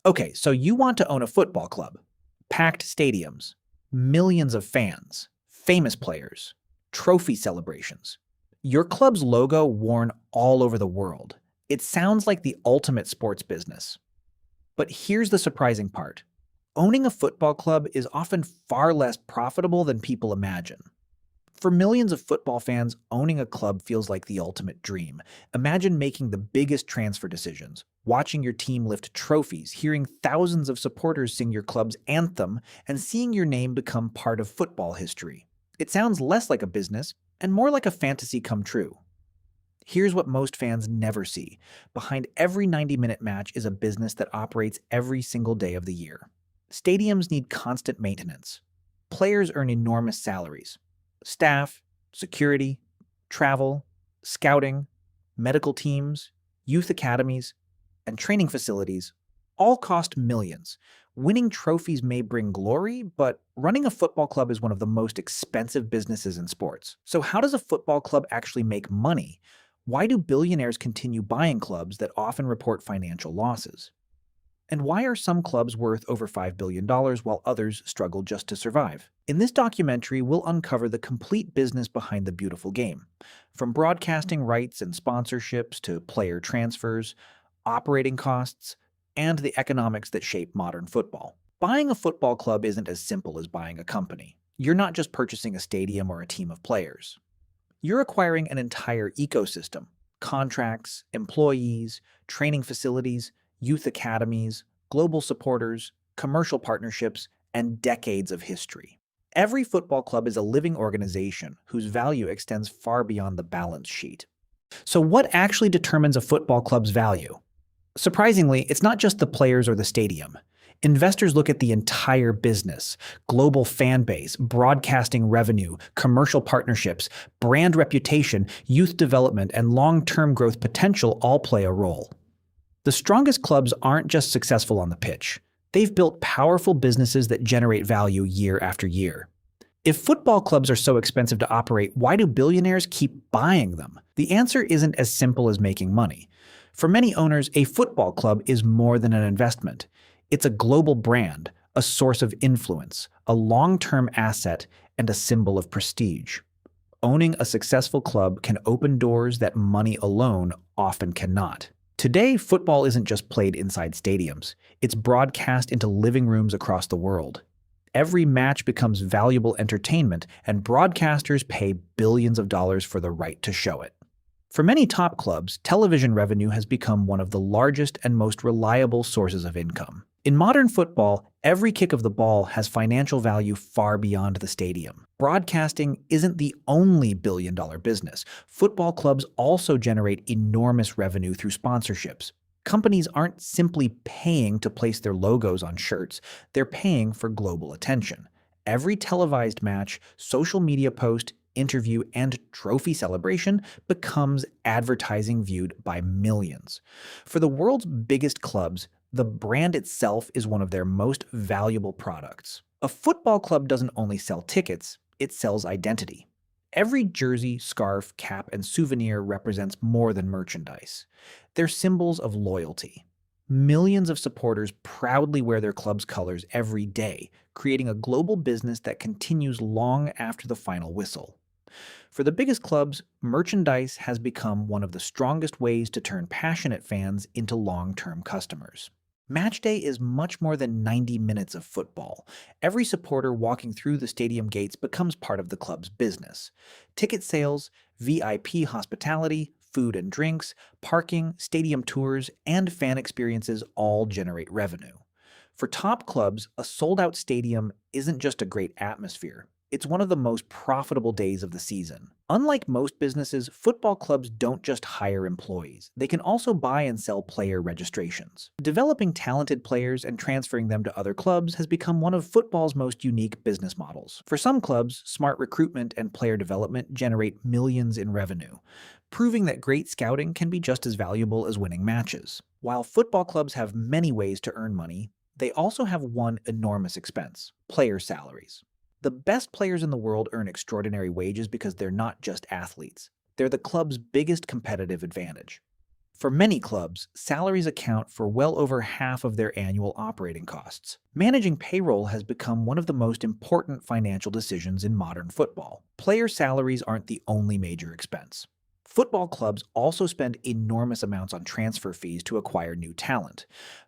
Okay, so you want to own a football club. Packed stadiums, millions of fans, famous players, trophy celebrations. Your club's logo worn all over the world. It sounds like the ultimate sports business. But here's the surprising part. Owning a football club is often far less profitable than people imagine. For millions of football fans, owning a club feels like the ultimate dream. Imagine making the biggest transfer decisions, watching your team lift trophies, hearing thousands of supporters sing your club's anthem, and seeing your name become part of football history. It sounds less like a business and more like a fantasy come true. Here's what most fans never see. Behind every 90-minute match is a business that operates every single day of the year. Stadiums need constant maintenance. Players earn enormous salaries. Staff, security, travel, scouting, medical teams, youth academies, and training facilities all cost millions. Winning trophies may bring glory, but running a football club is one of the most expensive businesses in sports. So how does a football club actually make money? Why do billionaires continue buying clubs that often report financial losses? And why are some clubs worth over $5 billion while others struggle just to survive? In this documentary, we'll uncover the complete business behind the beautiful game. From broadcasting rights and sponsorships to player transfers, operating costs, and the economics that shape modern football. Buying a football club isn't as simple as buying a company. You're not just purchasing a stadium or a team of players. You're acquiring an entire ecosystem: contracts, employees, training facilities, youth academies, global supporters, commercial partnerships, and decades of history. Every football club is a living organization whose value extends far beyond the balance sheet. So, what actually determines a football club's value? Surprisingly, it's not just the players or the stadium. Investors look at the entire business: global fan base, broadcasting revenue, commercial partnerships, brand reputation, youth development, and long-term growth potential all play a role. The strongest clubs aren't just successful on the pitch. They've built powerful businesses that generate value year after year. If football clubs are so expensive to operate, why do billionaires keep buying them? The answer isn't as simple as making money. For many owners, a football club is more than an investment. It's a global brand, a source of influence, a long-term asset, and a symbol of prestige. Owning a successful club can open doors that money alone often cannot. Today, football isn't just played inside stadiums. It's broadcast into living rooms across the world. Every match becomes valuable entertainment, and broadcasters pay billions of dollars for the right to show it. For many top clubs, television revenue has become one of the largest and most reliable sources of income. In modern football, every kick of the ball has financial value far beyond the stadium. Broadcasting isn't the only billion-dollar business. Football clubs also generate enormous revenue through sponsorships. Companies aren't simply paying to place their logos on shirts, they're paying for global attention. Every televised match, social media post, interview, and trophy celebration becomes advertising viewed by millions. For the world's biggest clubs, the brand itself is one of their most valuable products. A football club doesn't only sell tickets, it sells identity. Every jersey, scarf, cap, and souvenir represents more than merchandise. They're symbols of loyalty. Millions of supporters proudly wear their club's colors every day, creating a global business that continues long after the final whistle. For the biggest clubs, merchandise has become one of the strongest ways to turn passionate fans into long-term customers. Matchday is much more than 90 minutes of football. Every supporter walking through the stadium gates becomes part of the club's business. Ticket sales, VIP hospitality, food and drinks, parking, stadium tours, and fan experiences all generate revenue. For top clubs, a sold-out stadium isn't just a great atmosphere. It's one of the most profitable days of the season. Unlike most businesses, football clubs don't just hire employees. They can also buy and sell player registrations. Developing talented players and transferring them to other clubs has become one of football's most unique business models. For some clubs, smart recruitment and player development generate millions in revenue, proving that great scouting can be just as valuable as winning matches. While football clubs have many ways to earn money, they also have one enormous expense: player salaries. The best players in the world earn extraordinary wages because they're not just athletes. They're the club's biggest competitive advantage. For many clubs, salaries account for well over half of their annual operating costs. Managing payroll has become one of the most important financial decisions in modern football. Player salaries aren't the only major expense. Football clubs also spend enormous amounts on transfer fees to acquire new talent.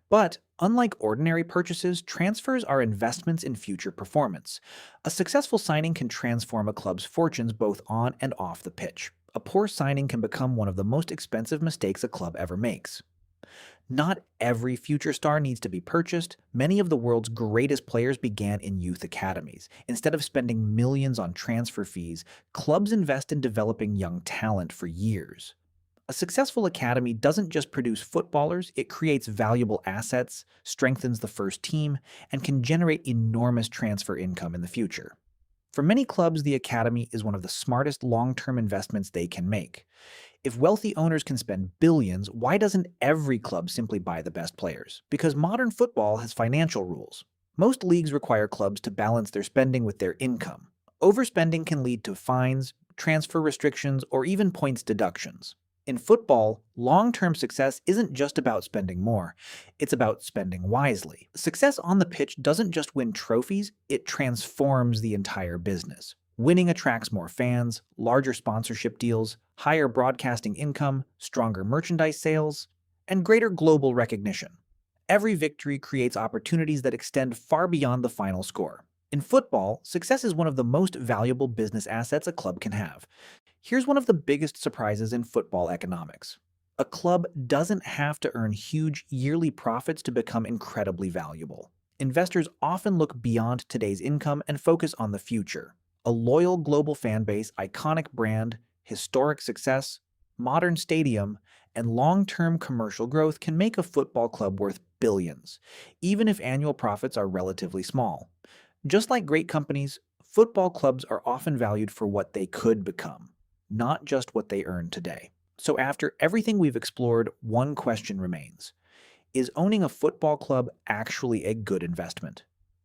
But unlike ordinary purchases, transfers are investments in future performance. A successful signing can transform a club's fortunes both on and off the pitch. A poor signing can become one of the most expensive mistakes a club ever makes. Not every future star needs to be purchased. Many of the world's greatest players began in youth academies. Instead of spending millions on transfer fees, clubs invest in developing young talent for years. A successful academy doesn't just produce footballers, it creates valuable assets, strengthens the first team, and can generate enormous transfer income in the future. For many clubs, the academy is one of the smartest long-term investments they can make. If wealthy owners can spend billions, why doesn't every club simply buy the best players? Because modern football has financial rules. Most leagues require clubs to balance their spending with their income. Overspending can lead to fines, transfer restrictions, or even points deductions. In football, long-term success isn't just about spending more, it's about spending wisely. Success on the pitch doesn't just win trophies, it transforms the entire business. Winning attracts more fans, larger sponsorship deals, higher broadcasting income, stronger merchandise sales, and greater global recognition. Every victory creates opportunities that extend far beyond the final score. In football, success is one of the most valuable business assets a club can have. Here's one of the biggest surprises in football economics. A club doesn't have to earn huge yearly profits to become incredibly valuable. Investors often look beyond today's income and focus on the future. A loyal global fan base, iconic brand, historic success, modern stadium, and long-term commercial growth can make a football club worth billions, even if annual profits are relatively small. Just like great companies, football clubs are often valued for what they could become, not just what they earn today. So after everything we've explored, one question remains. Is owning a football club actually a good investment?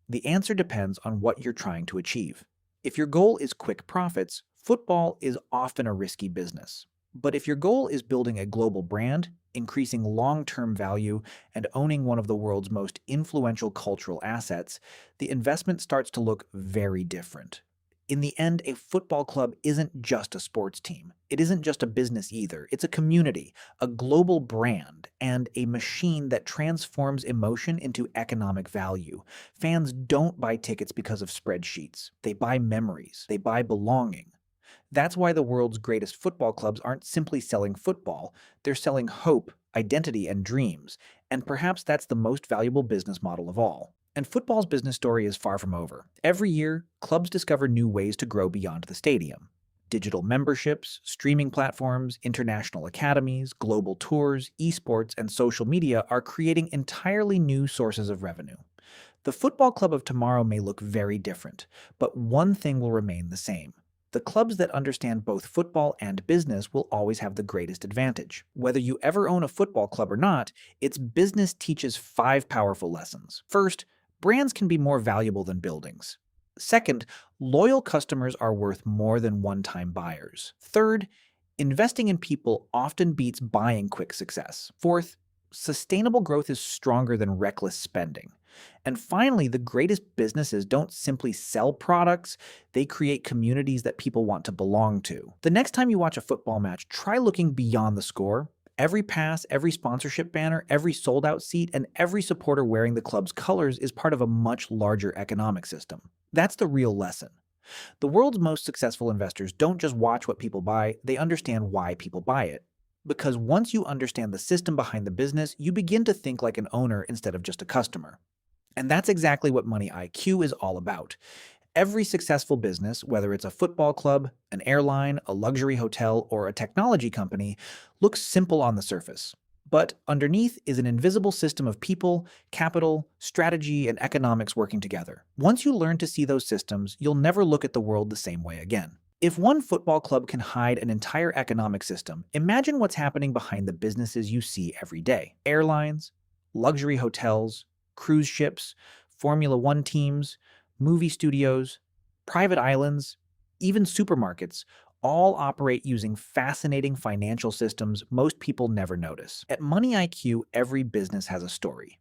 The answer depends on what you're trying to achieve. If your goal is quick profits, football is often a risky business. But if your goal is building a global brand, increasing long-term value, and owning one of the world's most influential cultural assets, the investment starts to look very different. In the end, a football club isn't just a sports team. It isn't just a business either. It's a community, a global brand, and a machine that transforms emotion into economic value. Fans don't buy tickets because of spreadsheets. They buy memories. They buy belonging. That's why the world's greatest football clubs aren't simply selling football. They're selling hope, identity, and dreams. And perhaps that's the most valuable business model of all. And football's business story is far from over. Every year, clubs discover new ways to grow beyond the stadium. Digital memberships, streaming platforms, international academies, global tours, esports, and social media are creating entirely new sources of revenue. The football club of tomorrow may look very different, but one thing will remain the same. The clubs that understand both football and business will always have the greatest advantage. Whether you ever own a football club or not, its business teaches 5 powerful lessons. First, brands can be more valuable than buildings. Second, loyal customers are worth more than one-time buyers. Third, investing in people often beats buying quick success. Fourth, sustainable growth is stronger than reckless spending. And finally, the greatest businesses don't simply sell products, they create communities that people want to belong to. The next time you watch a football match, try looking beyond the score. Every pass, every sponsorship banner, every sold-out seat, and every supporter wearing the club's colors is part of a much larger economic system. That's the real lesson. The world's most successful investors don't just watch what people buy, they understand why people buy it. Because once you understand the system behind the business, you begin to think like an owner instead of just a customer. And that's exactly what Money IQ is all about. Every successful business, whether it's a football club, an airline, a luxury hotel, or a technology company, looks simple on the surface. But underneath is an invisible system of people, capital, strategy, and economics working together. Once you learn to see those systems, you'll never look at the world the same way again. If one football club can hide an entire economic system, imagine what's happening behind the businesses you see every day. Airlines, luxury hotels, cruise ships, Formula One teams, movie studios, private islands, even supermarkets, all operate using fascinating financial systems most people never notice. At Money IQ, every business has a story.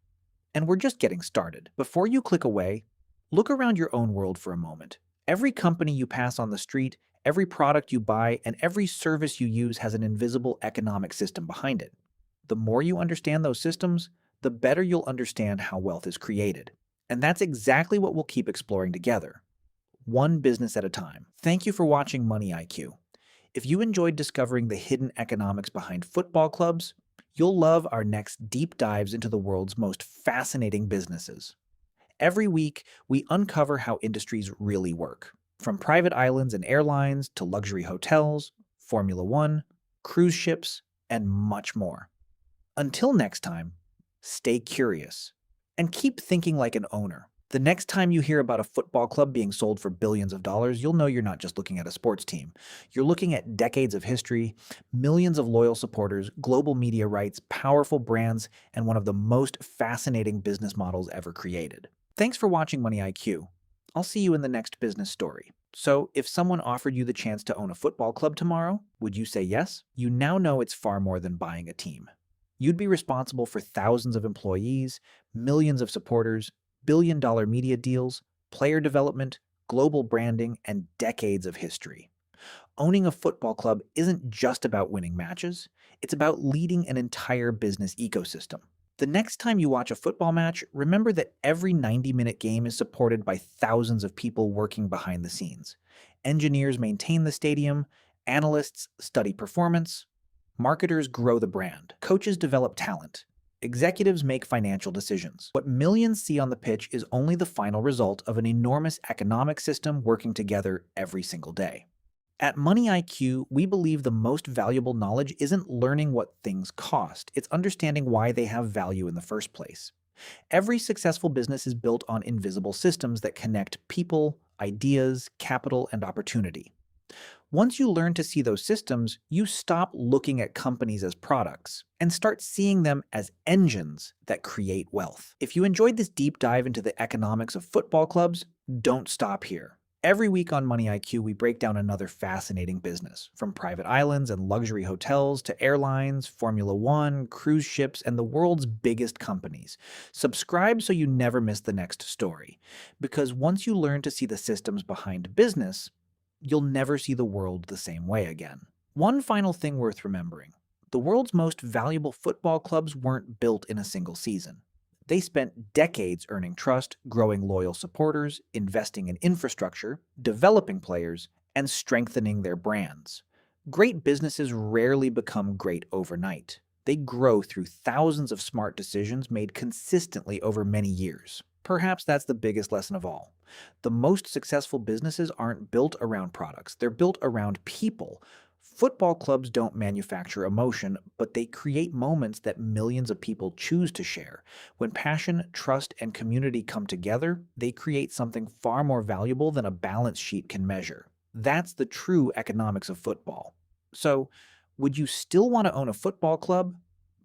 And we're just getting started. Before you click away, look around your own world for a moment. Every company you pass on the street, every product you buy, and every service you use has an invisible economic system behind it. The more you understand those systems, the better you'll understand how wealth is created. And that's exactly what we'll keep exploring together, one business at a time. Thank you for watching Money IQ. If you enjoyed discovering the hidden economics behind football clubs, you'll love our next deep dives into the world's most fascinating businesses. Every week, we uncover how industries really work, from private islands and airlines to luxury hotels, Formula One, cruise ships, and much more. Until next time, stay curious and keep thinking like an owner. The next time you hear about a football club being sold for billions of dollars, you'll know you're not just looking at a sports team. You're looking at decades of history, millions of loyal supporters, global media rights, powerful brands, and one of the most fascinating business models ever created. Thanks for watching Money IQ. I'll see you in the next business story. So, if someone offered you the chance to own a football club tomorrow, would you say yes? You now know it's far more than buying a team. You'd be responsible for thousands of employees, millions of supporters, billion-dollar media deals, player development, global branding, and decades of history. Owning a football club isn't just about winning matches, it's about leading an entire business ecosystem. The next time you watch a football match, remember that every 90-minute game is supported by thousands of people working behind the scenes. Engineers maintain the stadium, analysts study performance, marketers grow the brand, coaches develop talent, executives make financial decisions. What millions see on the pitch is only the final result of an enormous economic system working together every single day. At Money IQ, we believe the most valuable knowledge isn't learning what things cost, it's understanding why they have value in the first place. Every successful business is built on invisible systems that connect people, ideas, capital, and opportunity. Once you learn to see those systems, you stop looking at companies as products and start seeing them as engines that create wealth. If you enjoyed this deep dive into the economics of football clubs, don't stop here. Every week on Money IQ, we break down another fascinating business, from private islands and luxury hotels to airlines, Formula One, cruise ships, and the world's biggest companies. Subscribe so you never miss the next story, because once you learn to see the systems behind business, you'll never see the world the same way again. One final thing worth remembering: the world's most valuable football clubs weren't built in a single season. They spent decades earning trust, growing loyal supporters, investing in infrastructure, developing players, and strengthening their brands. Great businesses rarely become great overnight. They grow through thousands of smart decisions made consistently over many years. Perhaps that's the biggest lesson of all. The most successful businesses aren't built around products, they're built around people. Football clubs don't manufacture emotion, but they create moments that millions of people choose to share. When passion, trust, and community come together, they create something far more valuable than a balance sheet can measure. That's the true economics of football. So, would you still want to own a football club?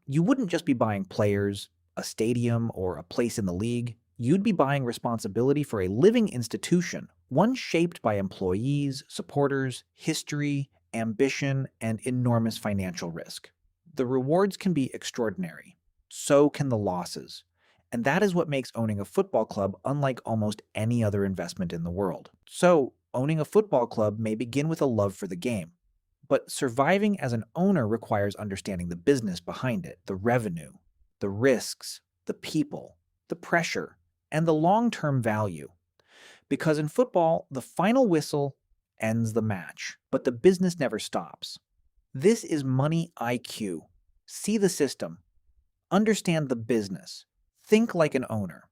You wouldn't just be buying players, a stadium, or a place in the league. You'd be buying responsibility for a living institution, one shaped by employees, supporters, history, ambition, and enormous financial risk. The rewards can be extraordinary. So can the losses. And that is what makes owning a football club unlike almost any other investment in the world. So, owning a football club may begin with a love for the game. But surviving as an owner requires understanding the business behind it, the revenue, the risks, the people, the pressure, and the long-term value. Because in football, the final whistle ends the match, but the business never stops. This is Money IQ. See the system, understand the business, think like an owner.